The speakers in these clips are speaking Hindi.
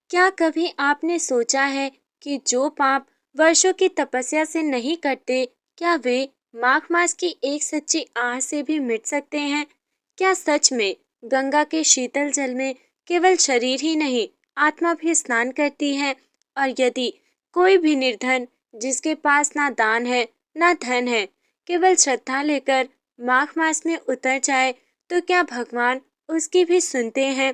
क्या कभी आपने सोचा है कि जो पाप वर्षों की तपस्या से नहीं कटते, क्या वे माघ मास की एक सच्ची आह से भी मिट सकते हैं? क्या सच में गंगा के शीतल जल में केवल शरीर ही नहीं, आत्मा भी स्नान करती है? और यदि कोई भी निर्धन, जिसके पास ना दान है, ना धन है, केवल श्रद्धा लेकर माघ मास में उतर जाए, तो क्या भगवान उसकी भी सुनते हैं?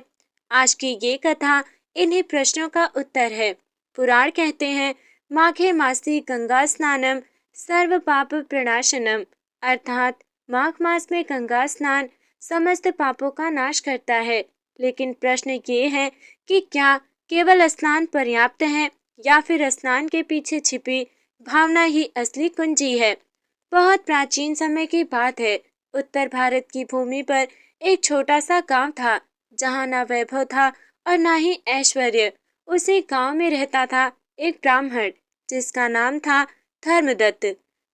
आज की ये कथा इन्हीं प्रश्नों का उत्तर है। पुराण कहते हैं, माघे मासी गंगा स्नानम सर्व पाप प्रणाशनम, अर्थात माघ मास में गंगा स्नान समस्त पापों का नाश करता है। लेकिन प्रश्न ये है कि क्या केवल स्नान पर्याप्त है, या फिर स्नान के पीछे छिपी भावना ही असली कुंजी है? बहुत प्राचीन समय की बात है। उत्तर भारत की भूमि पर एक छोटा सा गांव था, जहां ना वैभव था और ना ही ऐश्वर्य। उसी गांव में रहता था एक ब्राह्मण, जिसका नाम था धर्मदत्त।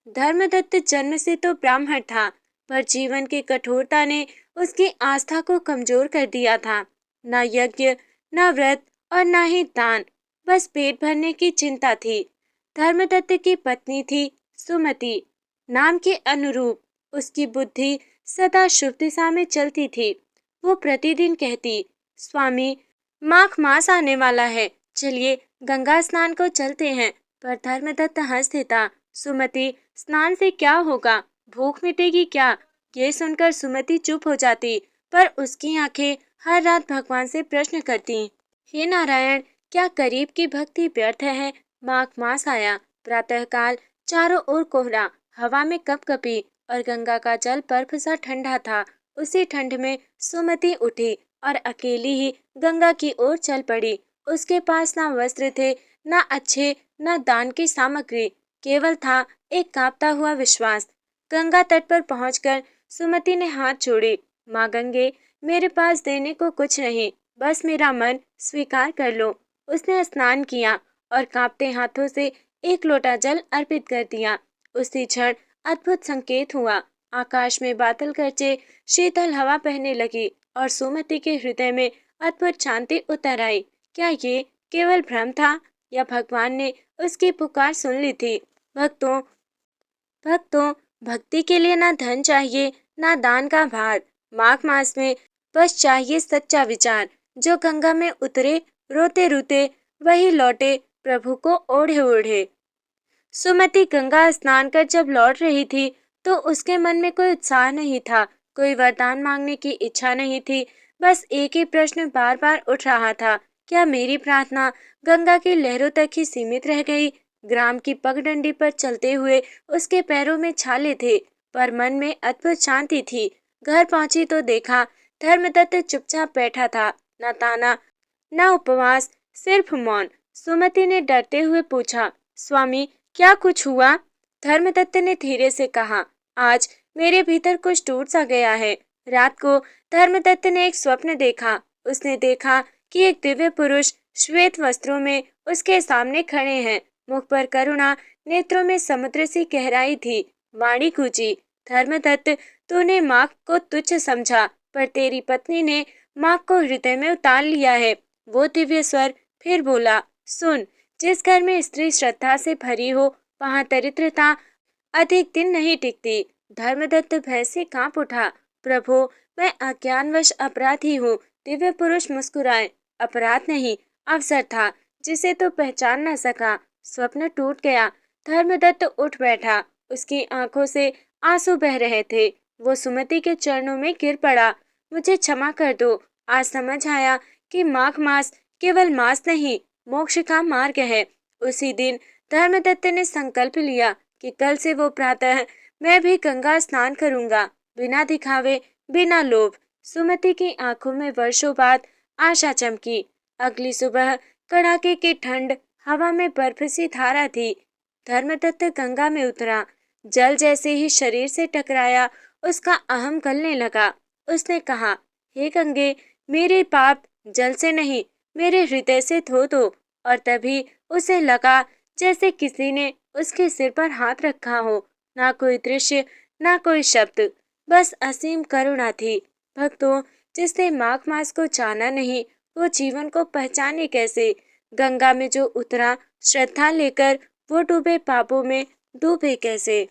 धर्मदत्त जन्म से तो ब्राह्मण था, पर जीवन की कठोरता ने उसकी आस्था को कमजोर कर दिया था। न यज्ञ, न व्रत और न ही दान, बस पेट भरने की चिंता थी। धर्मदत्त की पत्नी थी सुमति। नाम के अनुरूप उसकी बुद्धि सदा शुभ दिशा में चलती थी। वो प्रतिदिन कहती, स्वामी, माघ मास आने वाला है, चलिए गंगा स्नान को चलते हैं। पर धर्मदत्त हंस देता, सुमति, स्नान से क्या होगा, भूख मिटेगी क्या? ये सुनकर सुमति चुप हो जाती, पर उसकी आंखें हर रात भगवान से प्रश्न करती, हे नारायण, क्या करीब की भक्ति व्यर्थ है? माघ मास आया। प्रातःकाल चारों ओर कोहरा, हवा में कपकपी और गंगा का जल बर्फ सा ठंडा था। उसी ठंड में सुमति उठी और अकेली ही गंगा की ओर चल पड़ी। उसके पास ना वस्त्र थे, ना अच्छे, ना दान की सामग्री, केवल था एक कांपता हुआ विश्वास। गंगा तट पर पहुंचकर सुमति ने हाथ जोड़े, माँ गंगे, मेरे पास देने को कुछ नहीं, बस मेरा मन स्वीकार कर लो। उसने स्नान किया और कांपते हाथों से एक लोटा जल अर्पित कर दिया। उसी क्षण अद्भुत संकेत हुआ। आकाश में बादल गरजे, शीतल हवा बहने लगी और सुमति के हृदय में अद्भुत शांति उतर आई। क्या ये केवल भ्रम था, या भगवान ने उसकी पुकार सुन ली थी? भक्तों भक्तों भक्ति के लिए ना धन चाहिए, ना दान का भार। माघ मास में बस चाहिए सच्चा विचार। जो गंगा में उतरे रोते रोते, वही लौटे प्रभु को ओढ़े ओढ़े। सुमति गंगा स्नान कर जब लौट रही थी, तो उसके मन में कोई उत्साह नहीं था, कोई वरदान मांगने की इच्छा नहीं थी। बस एक ही प्रश्न बार बार उठ रहा था, क्या मेरी प्रार्थना गंगा की लहरों तक ही सीमित रह गई? ग्राम की पगडंडी पर चलते हुए उसके पैरों में छाले थे, पर मन में अद्भुत शांति थी। घर पहुंची तो देखा, धर्मदत्त चुपचाप बैठा था, न ताना, न उपवास, सिर्फ मौन। सुमति ने डरते हुए पूछा, स्वामी, क्या कुछ हुआ? धर्मदत्त ने धीरे से कहा, आज मेरे भीतर कुछ टूट सा गया है। रात को धर्मदत्त ने एक स्वप्न देखा। उसने देखा कि एक दिव्य पुरुष श्वेत वस्त्रों में उसके सामने खड़े हैं। मुख पर करुणा, नेत्रों में समुद्र सी गहराई थी। वाणी गूंजी, धर्मदत्त, तूने माँ को तुच्छ समझा, पर तेरी पत्नी ने माँ को हृदय में उतार लिया है। वो दिव्य स्वर फिर बोला, सुन, जिस घर में स्त्री श्रद्धा से भरी हो, वहाँ दरिद्रता अधिक दिन नहीं टिकती। धर्मदत्त भय से कांप उठा, प्रभु, मैं अज्ञानवश अपराधी हूँ। दिव्य पुरुष मुस्कुराए, अपराध नहीं, अवसर था, जिसे तो पहचान न सका। स्वप्न टूट गया। धर्मदत्त उठ बैठा। उसकी आंखों से आंसू बह रहे थे। वो सुमति के चरणों में गिर पड़ा, मुझे क्षमा कर दो। आज समझ आया कि माघ मास केवल मास नहीं, मोक्ष का मार्ग है। उसी दिन धर्मदत्त ने संकल्प लिया कि कल से वो प्रातः मैं भी गंगा स्नान करूंगा, बिना दिखावे, बिना लोभ। सुमति की आंखों में वर्षों बाद आशा चमकी। अगली सुबह कड़ाके की ठंड, हवा में बर्फ सी धारा थी। धर्मदत्त गंगा में उतरा। जल जैसे ही शरीर से टकराया, उसका अहम गलने लगा। उसने कहा, हे गंगे, मेरे पाप जल से नहीं, मेरे हृदय से धो दो। और तभी उसे लगा जैसे किसी ने उसके सिर पर हाथ रखा हो। ना कोई दृश्य, ना कोई शब्द, बस असीम करुणा थी। भक्तों, जिसने माघ मास को जाना नहीं, वो जीवन को पहचाने कैसे? गंगा में जो उतरा श्रद्धा लेकर, वो डूबे पापों में डूबे कैसे।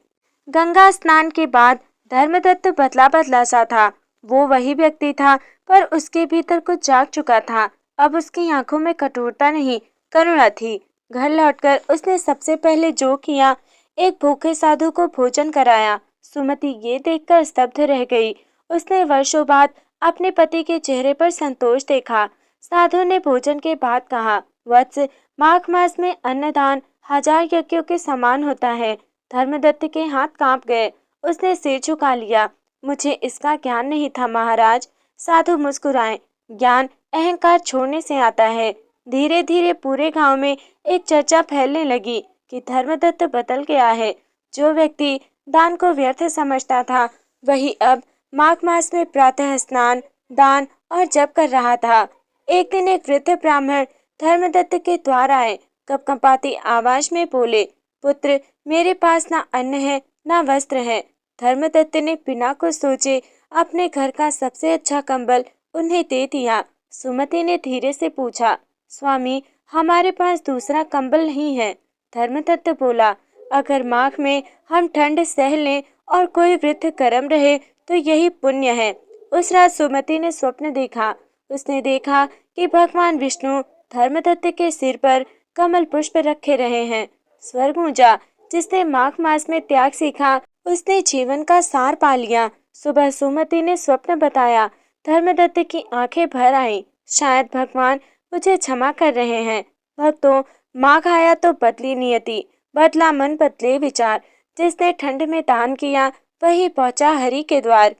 गंगा स्नान के बाद धर्मदत्त बदला बदला सा था। वो वही व्यक्ति था, पर उसके भीतर कुछ जाग चुका था। अब उसकी आंखों में कठोरता नहीं, करुणा थी। घर लौटकर उसने सबसे पहले जो किया, एक भूखे साधु को भोजन कराया। सुमति ये देखकर स्तब्ध रह गई। उसने वर्षों बाद अपने पति के चेहरे पर संतोष देखा। साधु ने भोजन के बाद कहा, वत्स, माघ मास में अन्नदान 1000 यज्ञों के समान होता है। धर्मदत्त के हाथ कांप गए। उसने सिर झुका लिया। मुझे इसका ज्ञान नहीं था महाराज। साधु मुस्कुराए। ज्ञान अहंकार छोड़ने से आता है। धीरे धीरे पूरे गांव में एक चर्चा फैलने लगी कि धर्मदत्त बदल गया है। जो व्यक्ति दान को व्यर्थ समझता था, वही अब माघ मास में प्रातः स्नान, दान और जप कर रहा था। एक दिन एक वृद्ध ब्राह्मण धर्मदत्त के द्वार आए। कपकपाती आवाज में बोले, पुत्र, मेरे पास ना अन्न है ना वस्त्र है। धर्मदत्त ने बिना कुछ सोचे अपने घर का सबसे अच्छा कंबल उन्हें दे दिया। सुमति ने धीरे से पूछा, स्वामी, हमारे पास दूसरा कंबल नहीं है। धर्मदत्त बोला, अगर माघ में हम ठंड सह लें और कोई वृद्ध गर्म रहे तो यही पुण्य है। उस रात सुमति ने स्वप्न देखा। उसने देखा कि भगवान विष्णु धर्मदत्त के सिर पर कमल पुष्प रखे रहे हैं। स्वर गूंजा, जिसने माघ मास में त्याग सीखा, उसने जीवन का सार पा लिया। सुबह सुमति ने स्वप्न बताया। धर्मदत्त की आंखें भर आईं। शायद भगवान मुझे क्षमा कर रहे हैं। भक्तों, माघ आया तो बदली नियति, बदला मन, बदले विचार। जिसने ठंड में दान किया, वही पहुंचा हरि के द्वार।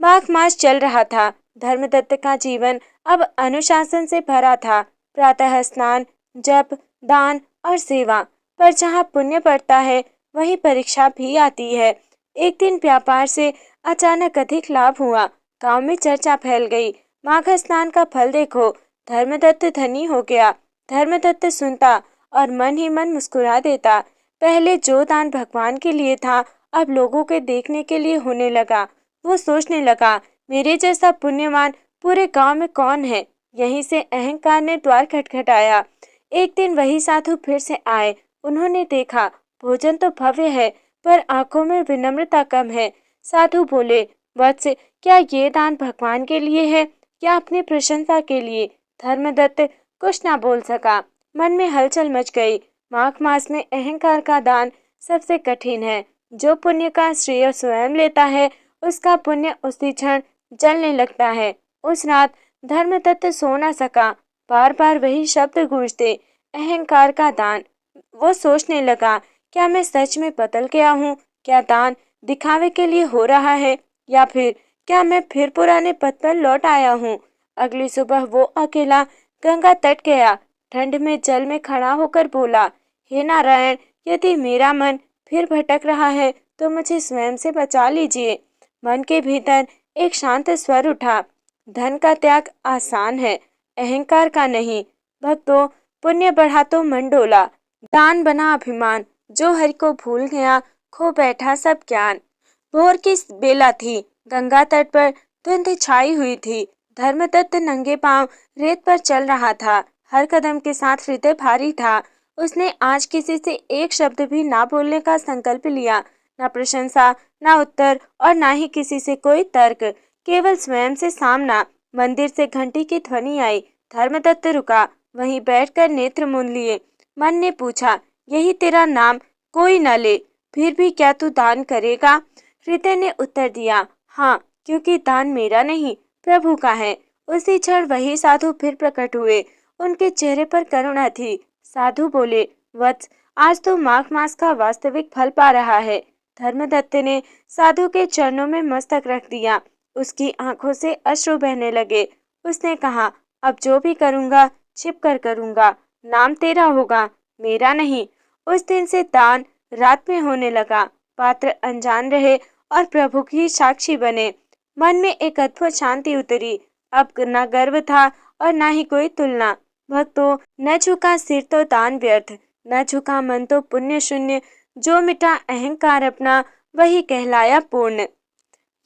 माघ मास चल रहा था। धर्मदत्त का जीवन अब अनुशासन से भरा था। प्रातः स्नान, जप, दान और सेवा। पर जहाँ पुण्य बढ़ता है, वहीं परीक्षा भी आती है। एक दिन व्यापार से अचानक अधिक लाभ हुआ। गांव में चर्चा फैल गई। माघ स्नान का फल देखो, धर्मदत्त धनी हो गया। धर्मदत्त सुनता और मन ही मन मुस्कुरा देता। पहले जो दान भगवान के लिए था, अब लोगों के देखने के लिए होने लगा। वो सोचने लगा, मेरे जैसा पुण्यवान पूरे गांव में कौन है। यहीं से अहंकार ने द्वार खटखटाया। एक दिन वही साधु फिर से आए। उन्होंने देखा, भोजन तो भव्य है, पर आंखों में विनम्रता कम है। साधु बोले, वत्स, क्या ये दान भगवान के लिए है या अपनी प्रशंसा के लिए। धर्मदत्त कुछ ना बोल सका। मन में हलचल मच गई। माघ मास में अहंकार का दान सबसे कठिन है। जो पुण्य का श्रेय स्वयं लेता है, उसका पुण्य उसी क्षण जलने लगता है। उस रात धर्मदत्त सो न सका। बार बार वही शब्द गूंजते, अहंकार का दान। वो सोचने लगा, क्या मैं सच में बदल गया हूँ? क्या दान दिखावे के लिए हो रहा है, या फिर क्या मैं फिर पुराने पद पर लौट आया हूँ? अगली सुबह वो अकेला गंगा तट गया। ठंड में जल में खड़ा होकर बोला, हे नारायण, यदि मेरा मन फिर भटक रहा है तो मुझे स्वयं से बचा लीजिए। मन के भीतर एक शांत स्वर उठा, धन का त्याग आसान है, अहंकार का नहीं। भक्तों, पुण्य बढ़ा तो मन डोला, दान बना अभिमान। जो हरि को भूल गया, खो बैठा सब ज्ञान। भोर की बेला थी। गंगा तट पर धुंध छाई हुई थी। धर्मदत्त नंगे पांव रेत पर चल रहा था। हर कदम के साथ हृदय भारी था। उसने आज किसी से एक शब्द भी ना बोलने का संकल्प लिया। ना प्रशंसा, ना उत्तर और ना ही किसी से कोई तर्क, केवल स्वयं से सामना। मंदिर से घंटी की ध्वनि आई। धर्मदत्त रुका। वहीं बैठकर नेत्र मूंद लिए। मन ने पूछा, यही तेरा नाम? कोई न ले, फिर भी क्या तू दान करेगा? हृदय ने उत्तर दिया, हाँ, क्योंकि दान मेरा नहीं, प्रभु का है। उसी क्षण वही साधु फिर प्रकट हुए। उनके चेहरे पर करुणा थी। साधु बोले, वत्स, आज तो माघ मास का वास्तविक फल पा रहा है। धर्मदत्त ने साधु के चरणों में मस्तक रख दिया। उसकी आंखों से अश्रु बहने लगे। उसने कहा, अब जो भी करूंगा छिप कर करूंगा। नाम तेरा होगा, मेरा नहीं। उस दिन से दान रात में होने लगा। पात्र अनजान रहे और प्रभु की साक्षी बने। मन में एक अद्भुत शांति उतरी। अब न गर्व था और न ही कोई तुलना। भक्तों, न झुका सिर तो दान व्यर्थ, न झुका मन तो पुण्य शून्य। जो मिटा अहंकार अपना, वही कहलाया पूर्ण।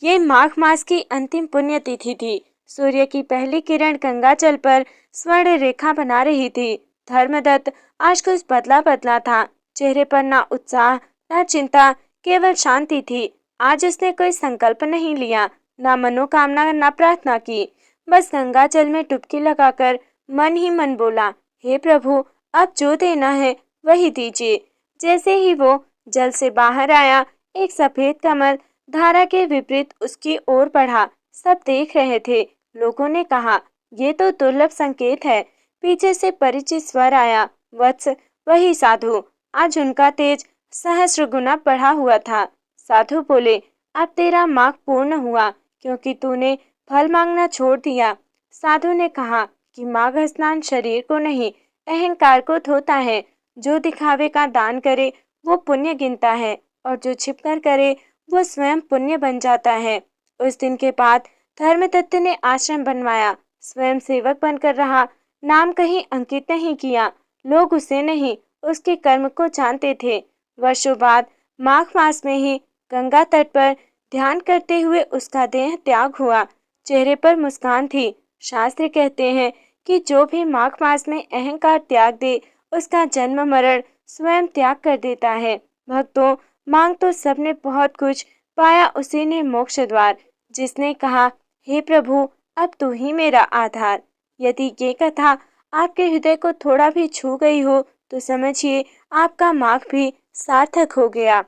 ये माघ मास की अंतिम पुण्य तिथि थी। सूर्य की पहली किरण गंगा जल पर स्वर्ण रेखा बना रही थी। धर्मदत्त आज कुछ बदला बदला था। चेहरे पर ना उत्साह ना चिंता, केवल शांति थी। आज उसने कोई संकल्प नहीं लिया, ना मनोकामना ना प्रार्थना की। बस गंगा जल में डुबकी लगाकर मन ही मन बोला, हे प्रभु, अब जो देना है वही दीजिए। जैसे ही वो जल से बाहर आया, एक सफेद कमल धारा के विपरीत उसकी ओर बढ़ा। सब देख रहे थे। लोगों ने कहा, ये तो दुर्लभ संकेत है। पीछे से परिचित स्वर आया, वत्स, वही साधु। आज उनका तेज सहस्र गुना बढ़ा हुआ था। साधु बोले, अब तेरा मार्ग पूर्ण हुआ, क्योंकि तूने फल मांगना छोड़ दिया। साधु ने कहा कि माघ स्नान शरीर को नहीं, अहंकार को धोता है। जो दिखावे का दान करे वो पुण्य गिनता है, और जो छिपकर करे वो स्वयं पुण्य बन जाता है। उस दिन के बाद धर्मदत्त ने आश्रम बनवाया, स्वयं सेवक बनकर रहा। नाम कहीं अंकित नहीं किया। लोग उसे नहीं, उसके कर्म को जानते थे। वर्षों बाद माघ मास में ही गंगा तट पर ध्यान करते हुए उसका देह त्याग हुआ। चेहरे पर मुस्कान थी। शास्त्र कहते हैं कि जो भी माघ मास में अहंकार त्याग दे, उसका जन्म मरण स्वयं त्याग कर देता है। भक्तों, मांग तो सबने बहुत कुछ, पाया उसी ने मोक्ष द्वार। जिसने कहा, हे प्रभु, अब तू ही मेरा आधार। यदि ये कथा आपके हृदय को थोड़ा भी छू गई हो तो समझिए आपका माघ भी सार्थक हो गया।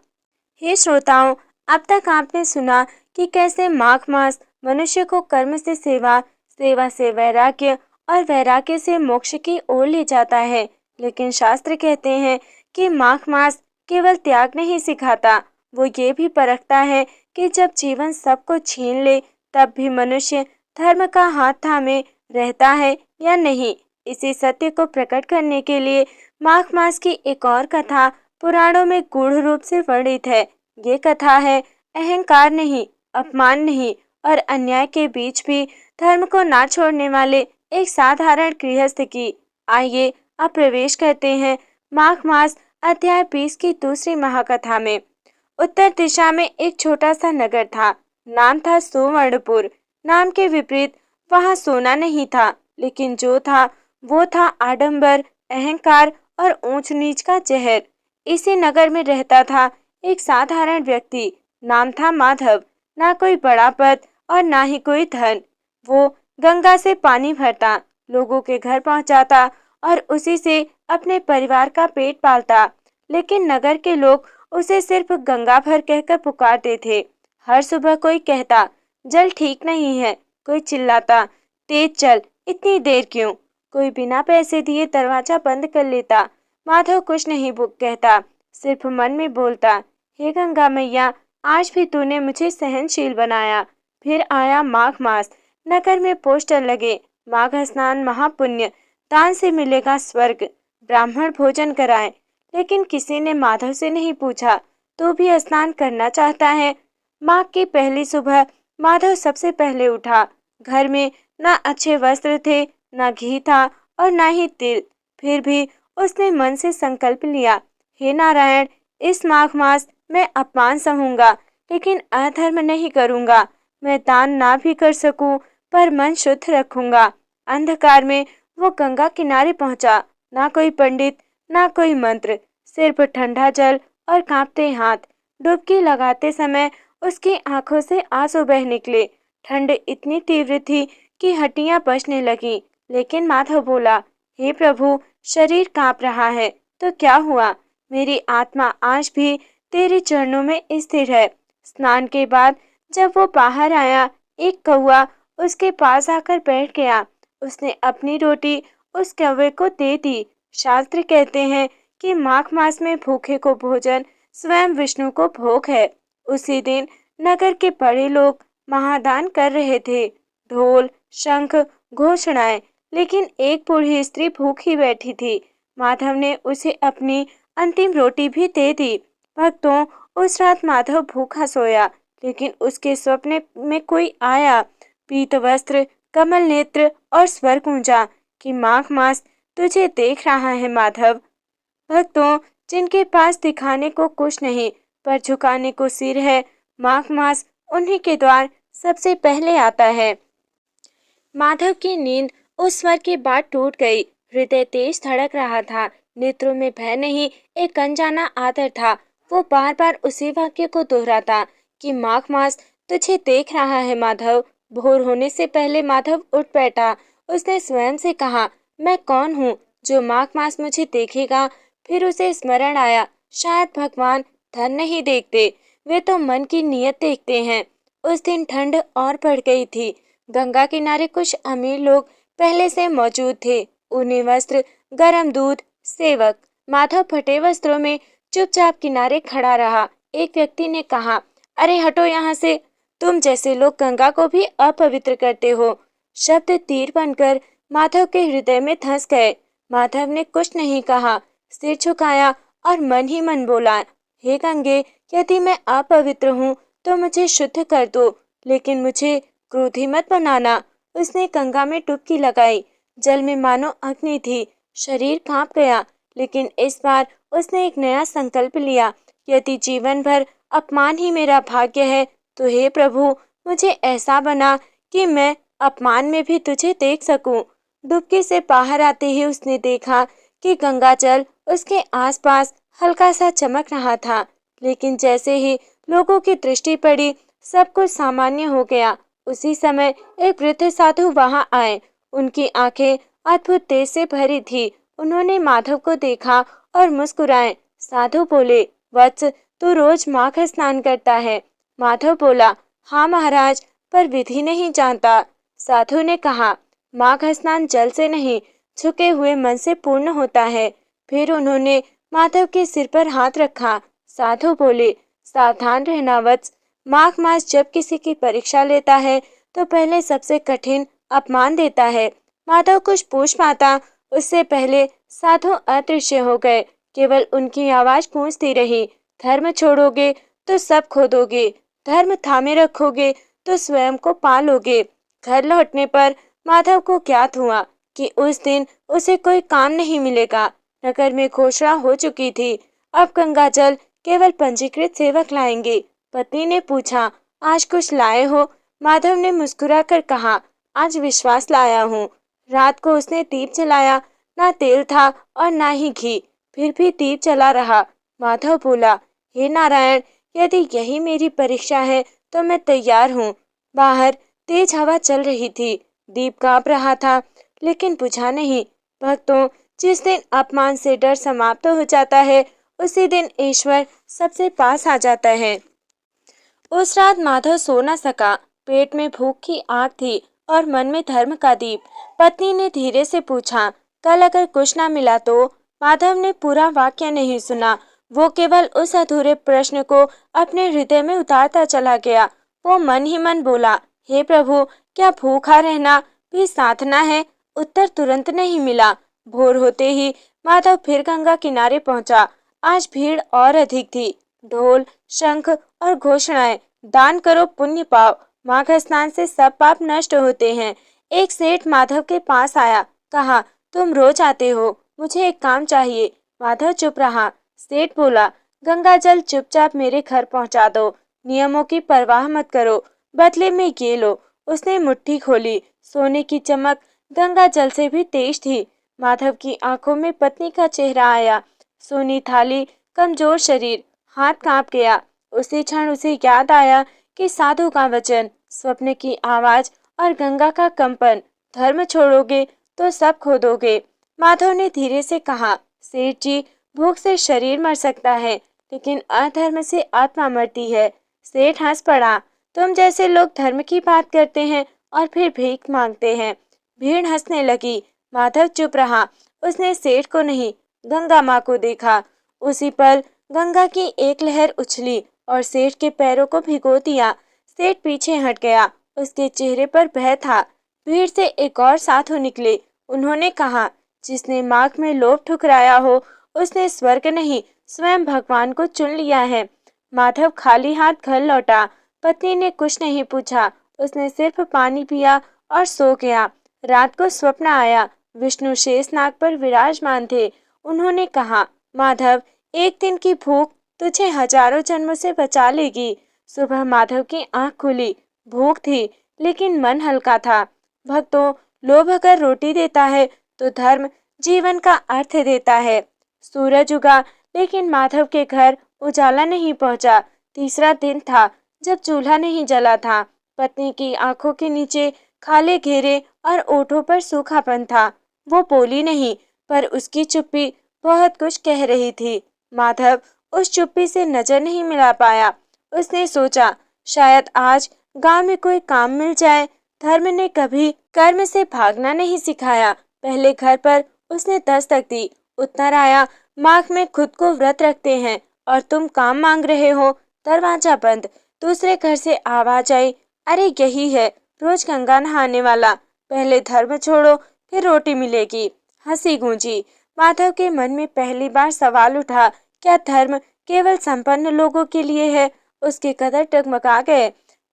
हे श्रोताओं, अब तक आपने सुना कि कैसे माघ मास मनुष्य को कर्म से सेवा, सेवा से वैराग्य और वैराग्य से मोक्ष की ओर ले जाता है। लेकिन शास्त्र कहते हैं कि माघ मास केवल त्याग नहीं सिखाता, वो ये भी परखता है कि जब जीवन सबको छीन ले तब भी मनुष्य धर्म का हाथ थामे रहता है या नहीं। इसी सत्य को प्रकट करने के लिए माघ मास की एक और कथा पुराणों में गूढ़ रूप से वर्णित है। ये कथा है अहंकार नहीं, अपमान नहीं और अन्याय के बीच भी धर्म को ना छोड़ने वाले एक साधारण गृहस्थ की। आइए अब प्रवेश करते हैं माघ मास अध्याय 20 की दूसरी महाकथा में। उत्तर दिशा में एक छोटा सा नगर था। नाम था सुवर्णपुर। नाम के विपरीत वहाँ सोना नहीं था, लेकिन जो था वो था आडंबर, अहंकार और ऊंच नीच का जहर। इसी नगर में रहता था एक साधारण व्यक्ति। नाम था माधव। ना कोई बड़ा पद और ना ही कोई धन। वो गंगा से पानी भरता, लोगों के घर पहुंचाता और उसी से अपने परिवार का पेट पालता। लेकिन नगर के लोग उसे सिर्फ गंगा भर कहकर पुकारते थे। हर सुबह कोई कहता, जल ठीक नहीं है। कोई चिल्लाता, तेज चल, इतनी देर क्यों। कोई बिना पैसे दिए दरवाजा बंद कर लेता। माधव कुछ नहीं कहता, सिर्फ मन में बोलता, हे गंगा मैया, आज भी तूने मुझे सहनशील बनाया। फिर आया माघ मास। नगर में पोस्टर लगे, माघ स्नान महापुण्य, दान से मिलेगा स्वर्ग, ब्राह्मण भोजन कराए। लेकिन किसी ने माधव से नहीं पूछा, तू भी स्नान करना चाहता है। माघ की पहली सुबह माधव सबसे पहले उठा। घर में ना अच्छे वस्त्र थे, ना घी था और ना ही तिल। फिर भी उसने मन से संकल्प लिया, हे नारायण, इस माघ मास मैं अपमान सहूंगा, लेकिन अधर्म नहीं करूंगा। मैं दान ना भी कर सकूं, पर मन शुद्ध रखूंगा। अंधकार में वो गंगा किनारे पहुंचा। ना कोई पंडित, ना कोई मंत्र, सिर्फ ठंडा जल और कांपते हाथ। डुबकी लगाते समय उसकी आंखों से आंसू बह निकले। ठंड इतनी तीव्र थी कि हड्डियां बचने लगी। लेकिन माधव बोला, हे प्रभु, शरीर कांप रहा है तो क्या हुआ, मेरी आत्मा आज भी तेरे चरणों में स्थिर है। स्नान के बाद जब वो बाहर आया, एक कौवा उसके पास आकर बैठ गया। उसने अपनी रोटी उस कौवे को दे दी। शास्त्र कहते हैं कि माघ मास में भूखे को भोजन स्वयं विष्णु को भोग है। उसी दिन नगर के बड़े लोग महादान कर रहे थे। ढोल, शंख, घोषणाएं, लेकिन एक बूढ़ी स्त्री भूखी बैठी थी। माधव ने उसे अपनी अंतिम रोटी भी दे दी। भक्तों, उस रात माधव भूखा सोया, लेकिन उसके स्वप्न में कोई आया, पीत वस्त्र, कमल नेत्र और स्वर गूंजा कि माघ मास तुझे देख रहा है माधव। भक्तों, जिनके पास दिखाने को कुछ नहीं पर झुकाने को सिर है, माघ मास उन्हीं के द्वार सबसे पहले आता है। माधव की नींद उस स्वर के बाद टूट गई। हृदय तेज धड़क रहा था, नेत्रों में भय नहीं, एक अनजाना आदर था। वो बार बार उसी वाक्य को दोहराता कि माघ मास तुझे देख रहा है माधव। भोर होने से पहले माधव उठ बैठा। उसने स्वयं से कहा, मैं कौन हूँ जो माघ मास मुझे देखेगा। फिर उसे स्मरण आया, शायद भगवान धन नहीं देखते, वे तो मन की नीयत देखते हैं। उस दिन ठंड और बढ़ गई थी। गंगा किनारे कुछ अमीर लोग पहले से मौजूद थे। ऊनी वस्त्र, गरम दूध, सेवक। माधव फटे वस्त्रों में चुपचाप किनारे खड़ा रहा। एक व्यक्ति ने कहा, अरे हटो यहाँ से, तुम जैसे लोग गंगा को भी अपवित्र करते हो। शब्द तीर बनकर माधव के हृदय में धंस गए। माधव ने कुछ नहीं कहा, सिर झुकाया और मन ही मन बोला, हे गंगे, यदि मैं अपवित्र हूँ तो मुझे शुद्ध कर दो, लेकिन मुझे क्रोधी मत बनाना। उसने गंगा में डुबकी लगाई। जल में मानो अग्नि थी। शरीर कांप गया, लेकिन इस बार उसने एक नया संकल्प लिया। यदि जीवन भर अपमान ही मेरा भाग्य है तो हे प्रभु, मुझे ऐसा बना कि मैं अपमान में भी तुझे देख सकूं। डुबकी से बाहर आते ही उसने देखा कि गंगा जल उसके आसपास हल्का सा चमक रहा था, लेकिन जैसे ही लोगों की दृष्टि पड़ी सब कुछ सामान्य हो गया। उसी समय एक वृद्ध साधु वहां आए। उनकी आंखें अद्भुत तेज से भरी थी। उन्होंने माधव को देखा और मुस्कुराए। साधु बोले, वत्स, तू रोज माघ स्नान करता है। माधव बोला, हाँ महाराज, पर विधि नहीं जानता। साधु ने कहा, माघ स्नान जल से नहीं, झुके हुए मन से पूर्ण होता है। फिर उन्होंने माधव के सिर पर हाथ रखा। साधु बोले, सावधान रहना वत्स, माघ मास जब किसी की परीक्षा लेता है तो पहले सबसे कठिन अपमान देता है। माधव कुछ पूछ पाता उससे पहले साधु अदृश्य हो गए। केवल उनकी आवाज गूंजती रही, धर्म छोड़ोगे तो सब खो दोगे, धर्म थामे रखोगे तो स्वयं को पालोगे। घर लौटने पर माधव को ज्ञात हुआ कि उस दिन उसे कोई काम नहीं मिलेगा। नगर में घोषणा हो चुकी थी, अब गंगा जल केवल पंजीकृत सेवक लाएंगे। पत्नी ने पूछा, आज कुछ लाए हो? माधव ने मुस्कुराकर कहा, आज विश्वास लाया हूँ। रात को उसने दीप जलाया, ना तेल था और ना ही घी, फिर भी दीप जला रहा। माधव बोला, हे नारायण, यदि यही मेरी परीक्षा है तो मैं तैयार हूँ। बाहर तेज हवा चल रही थी। दीप कांप रहा था, लेकिन बुझा नहीं। भक्तों, जिस दिन अपमान से डर समाप्त हो जाता है उसी दिन ईश्वर सबसे पास आ जाता है। उस रात माधव सो न सका। पेट में भूख की आग थी और मन में धर्म का दीप। पत्नी ने धीरे से पूछा, कल अगर कुछ न मिला तो? माधव ने पूरा वाक्य नहीं सुना। वो केवल उस अधूरे प्रश्न को अपने हृदय में उतारता चला गया। वो मन ही मन बोला, हे प्रभु, क्या भूखा रहना भी साधना है? उत्तर तुरंत नहीं मिला। भोर होते ही माधव फिर गंगा किनारे पहुंचा। आज भीड़ और अधिक थी। ढोल, शंख और घोषणाएं, दान करो पुण्य पाओ, माघ स्नान से सब पाप नष्ट होते हैं। एक सेठ माधव के पास आया, कहा, तुम रोज आते हो, मुझे एक काम चाहिए। माधव चुप रहा। सेठ बोला, गंगा जल चुपचाप मेरे घर पहुंचा दो, नियमों की परवाह मत करो, बदले में ये लो। उसने मुट्ठी खोली। सोने की चमक गंगा जल से भी तेज थी। माधव की आंखों में पत्नी का चेहरा आया। सोनी थाली, कमजोर शरीर, हाथ कांप गया। उसी क्षण उसे याद आया कि साधु का वचन, स्वप्न की आवाज और गंगा का कंपन, धर्म छोड़ोगे तो सब खो दोगे। माधव ने धीरे से कहा, सेठ जी, भूख से शरीर मर सकता है, लेकिन अधर्म से आत्मा मरती है। सेठ हंस पड़ा, तुम जैसे लोग धर्म की बात करते हैं और फिर भीख मांगते हैं। भीड़ हंसने लगी। माधव चुप रहा। उसने सेठ को नहीं, गंगा माँ को देखा। उसी पल गंगा की एक लहर उछली और सेठ के पैरों को भिगो दिया। सेठ पीछे हट गया। उसके चेहरे पर भय था। भीड़ से एक और साधु निकले। उन्होंने कहा, जिसने माघ में लोभ ठुकराया हो उसने स्वर्ग नहीं, स्वयं भगवान को चुन लिया है। माधव खाली हाथ घर लौटा। पत्नी ने कुछ नहीं पूछा। उसने सिर्फ पानी पिया और सो गया। रात को स्वप्न आया, विष्णु शेषनाग पर विराजमान थे। उन्होंने कहा, माधव, एक दिन की भूख तुझे हजारों जन्मों से बचा लेगी। सुबह माधव की आंख खुली। भूख थी, लेकिन मन हल्का था। भक्तों, लोभ अगर रोटी देता है तो धर्म जीवन का अर्थ देता है। सूरज उगा लेकिन माधव के घर उजाला नहीं पहुंचा। तीसरा दिन था जब चूल्हा नहीं जला था। पत्नी की आंखों के नीचे खाले घेरे और ओठों पर सूखापन था। वो बोली नहीं, पर उसकी चुप्पी बहुत कुछ कह रही थी। माधव उस चुप्पी से नजर नहीं मिला पाया। उसने सोचा, शायद आज गांव में कोई काम मिल जाए। धर्म ने कभी कर्म से भागना नहीं सिखाया। पहले घर पर उसने दस्तक दी। उत्तर आया, माघ में खुद को व्रत रखते हैं और तुम काम मांग रहे हो। दरवाजा बंद। दूसरे घर से आवाज आई, अरे यही है रोज गंगा नहाने वाला। पहले धर्म छोड़ो, फिर रोटी मिलेगी। हंसी गूंजी। माधव के मन में पहली बार सवाल उठा, क्या धर्म केवल संपन्न लोगों के लिए है? उसके कदर टगमगा गए।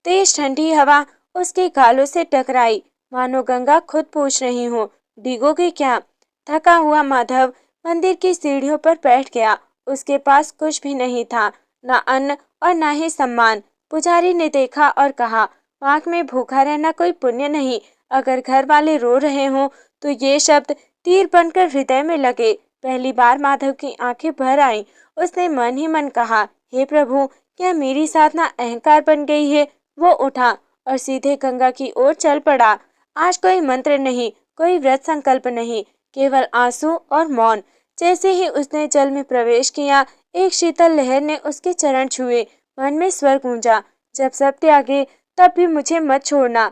तेज ठंडी हवा उसके गालों से टकराई, मानो गंगा खुद पूछ रही हो, भीगोगे क्या? थका हुआ माधव मंदिर की सीढ़ियों पर बैठ गया। उसके पास कुछ भी नहीं था, न अन्न और न ही सम्मान। पुजारी ने देखा और कहा, माघ में भूखा रहना कोई पुण्य नहीं। अगर घर वाले रो रहे हो तो ये शब्द तीर बनकर हृदय में लगे। पहली बार माधव की आंखें भर आईं। उसने मन ही मन कहा, हे प्रभु, क्या मेरी साधना अहंकार बन गई है? वो उठा और सीधे गंगा की ओर चल पड़ा। आज कोई मंत्र नहीं, कोई व्रत संकल्प नहीं, केवल आंसू और मौन। जैसे ही उसने जल में प्रवेश किया, एक शीतल लहर ने उसके चरण छुए। मन में स्वर गूंजा, जब सब त्यागे तब भी मुझे मत छोड़ना।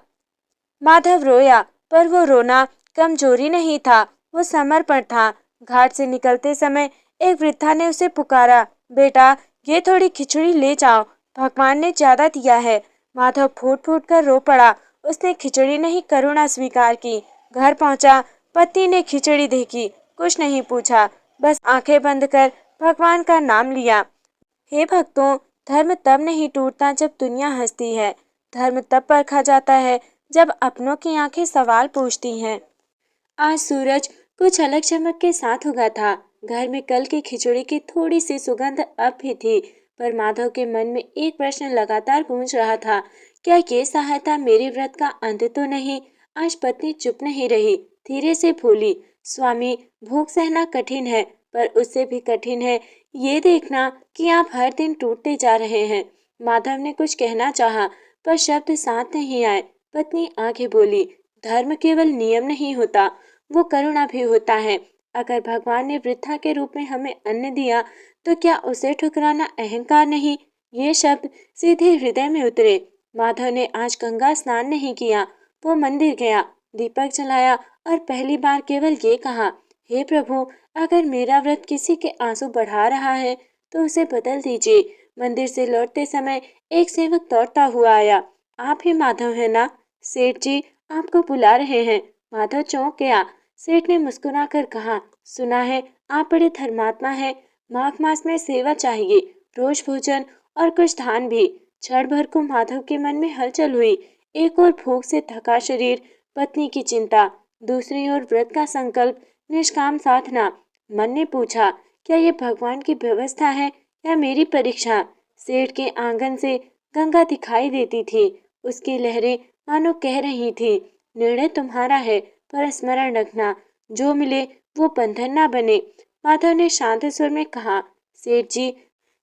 माधव रोया, पर वो रोना कमजोरी नहीं था, वो समर्पण था। घाट से निकलते समय एक वृद्धा ने उसे पुकारा, बेटा, ये थोड़ी खिचड़ी ले जाओ, भगवान ने ज्यादा दिया है। माधव फूट फूट कर रो पड़ा। उसने खिचड़ी नहीं, करुणा स्वीकार की। घर पहुंचा, पति ने खिचड़ी देखी, कुछ नहीं पूछा, बस आंखें बंद कर भगवान का नाम लिया। हे भक्तों, धर्म तब नहीं टूटता जब दुनिया हंसती है। धर्म तब परखा जाता है जब अपनों की आंखें सवाल पूछती हैं। आज सूरज कुछ अलग चमक के साथ उगा था। घर में कल की खिचड़ी की थोड़ी सी सुगंध अब भी थी, पर माधव के मन में एक प्रश्न लगातार गूंज रहा था, क्या ये सहायता मेरे व्रत का अंत तो नहीं? आज पत्नी चुप नहीं रही, धीरे से बोली, स्वामी, भूख सहना कठिन है, पर उससे भी कठिन है ये देखना कि आप हर दिन टूटते जा रहे हैं। माधव ने कुछ कहना चाहा, पर शब्द साथ नहीं आए। पत्नी आगे बोली, धर्म केवल नियम नहीं होता, वो करुणा भी होता है। अगर भगवान ने वृद्धा के रूप में हमें अन्न दिया, तो क्या उसे ठुकराना अहंकार नहीं? ये शब्द सीधे हृदय में उतरे। माधव ने आज गंगा स्नान नहीं किया। वो मंदिर गया, दीपक जलाया और पहली बार केवल ये कहा, हे प्रभु, अगर मेरा व्रत किसी के आंसू बढ़ा रहा है तो उसे बदल दीजिए। मंदिर से लौटते समय एक सेवक दौड़ता हुआ आया, आप ही माधव है ना? सेठ जी आपको बुला रहे हैं। माधव चौंक गया। सेठ ने मुस्कुराकर कहा, सुना है आप बड़े धर्मात्मा हैं। माघ मास में सेवा चाहिए, रोज भोजन और कुछ दान भी। क्षण भर को माधव के मन में हलचल हुई। एक और भूख से थका शरीर, पत्नी की चिंता, दूसरी ओर व्रत का संकल्प, निष्काम साधना। मन ने पूछा, क्या ये भगवान की व्यवस्था है या मेरी परीक्षा? सेठ के आंगन से गंगा दिखाई देती थी। उसकी लहरें मानो कह रही थी, निर्णय तुम्हारा है, पर स्मरण रखना, जो मिले वो बंधन ना बने। माधव ने शांत स्वर में कहा, सेठ जी,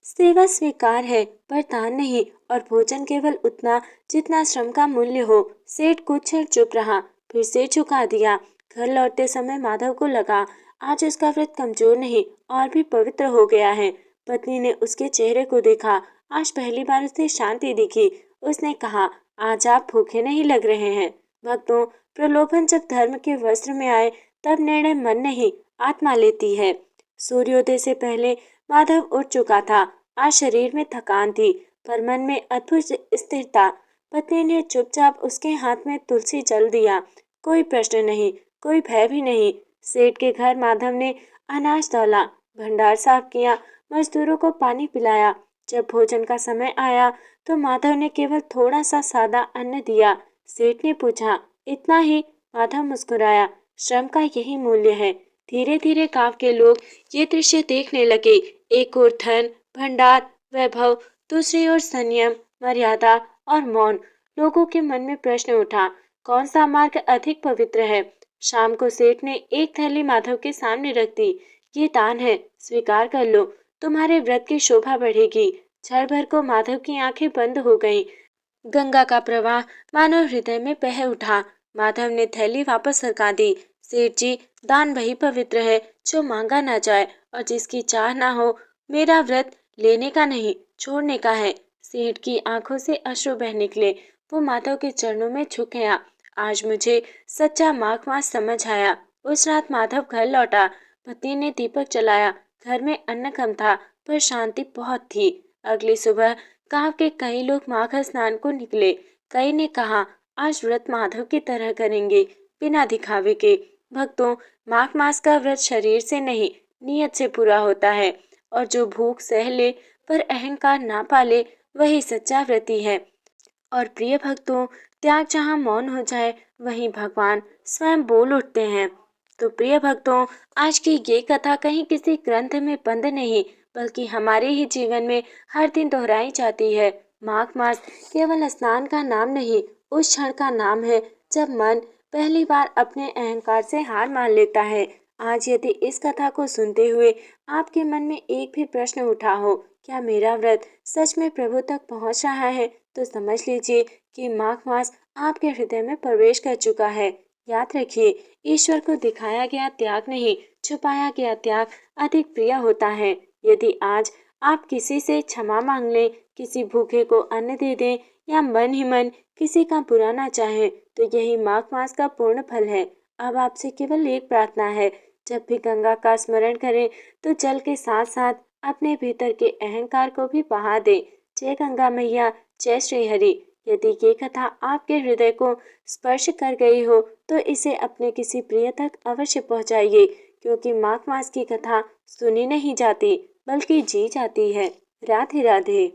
सेवा स्वीकार है, पर दान नहीं, और भोजन केवल उतना जितना श्रम का मूल्य हो। सेठ कुछ क्षण चुप रहा, फिर सिर झुका दिया। घर लौटते समय माधव को लगा, आज उसका व्रत कमजोर नहीं और भी पवित्र हो गया है। पत्नी ने उसके चेहरे को देखा। आज पहली बार उसे शांति दिखी। उसने कहा, आज आप भूखे नहीं लग रहे हैं। भक्तों, प्रलोभन जब धर्म के वस्त्र में आए तब निर्णय मन नहीं, आत्मा लेती है। सूर्योदय से पहले माधव उठ चुका था। आज शरीर में थकान थी, पर मन में अद्भुत स्थिरता। पत्नी ने चुपचाप उसके हाथ में तुलसी जल दिया। कोई प्रश्न नहीं, कोई भय भी नहीं। सेठ के घर माधव ने अनाज तौला, भंडार साफ किया, मजदूरों को पानी पिलाया। जब भोजन का समय आया तो माधव ने केवल थोड़ा सा सादा अन्न दिया। सेठ ने पूछा, इतना ही? माधव मुस्कुराया, श्रम का यही मूल्य है। धीरे धीरे गांव के लोग ये दृश्य देखने लगे। एक ओर धन, भंडार, वैभव, दूसरी ओर संयम, मर्यादा और मौन। लोगों के मन में प्रश्न उठा, कौन सा मार्ग अधिक पवित्र है? शाम को सेठ ने एक थैली माधव के सामने रख दी। ये दान है, स्वीकार कर लो, तुम्हारे व्रत की शोभा बढ़ेगी। क्षण भर को माधव की आंखें बंद हो गईं। गंगा का प्रवाह मानो हृदय में बह उठा। माधव ने थैली वापस सरका दी। सेठ जी, दान वही पवित्र है जो मांगा ना जाए और जिसकी चाह ना हो। मेरा व्रत लेने का नहीं, छोड़ने का है। सेठ की आंखों से अश्रु बह निकले। वो माधव के चरणों में झुक गया। आज मुझे सच्चा माघ मास समझ आया। उस रात माधव घर लौटा। पत्नी ने दीपक जलाया। घर में अन्न कम था पर शांति बहुत थी। अगली सुबह गांव के कई लोग माघ स्नान को निकले। कई ने कहा, आज व्रत माधव की तरह करेंगे, बिना दिखावे के। भक्तों, माघ मास का व्रत शरीर से नहीं, नियत से पूरा होता है। और जो भूख सह ले पर अहंकार ना पाले, वही सच्चा व्रती है। और प्रिय भक्तों, त्याग जहाँ मौन हो जाए, वहीं भगवान स्वयं बोल उठते हैं। तो प्रिय भक्तों, आज की ये कथा कहीं किसी ग्रंथ में बंद नहीं, बल्कि हमारे ही जीवन में हर दिन दोहराई जाती है। माघ मास केवल स्नान का नाम नहीं, उस क्षण का नाम है जब मन पहली बार अपने अहंकार से हार मान लेता है। आज यदि इस कथा को सुनते हुए आपके मन में एक भी प्रश्न उठा हो, क्या मेरा व्रत सच में प्रभु तक पहुंच रहा है, तो समझ लीजिए कि माघ मास आपके हृदय में प्रवेश कर चुका है। याद रखिए, ईश्वर को दिखाया गया त्याग नहीं, छुपाया गया त्याग अधिक प्रिय होता है। यदि आज आप किसी से क्षमा मांग लें, किसी भूखे को अन्न दे दें या मन ही मन किसी का बुरा ना चाहें, तो यही माघ मास का पूर्ण फल है। अब आपसे केवल एक प्रार्थना है, जब भी गंगा का स्मरण करें तो जल के साथ साथ अपने भीतर के अहंकार को भी बहा दें। जय गंगा मैया, जय श्री हरि। यदि ये कथा आपके हृदय को स्पर्श कर गई हो, तो इसे अपने किसी प्रिय तक अवश्य पहुंचाइए, क्योंकि माघ मास की कथा सुनी नहीं जाती, बल्कि जी जाती है। राधे राधे।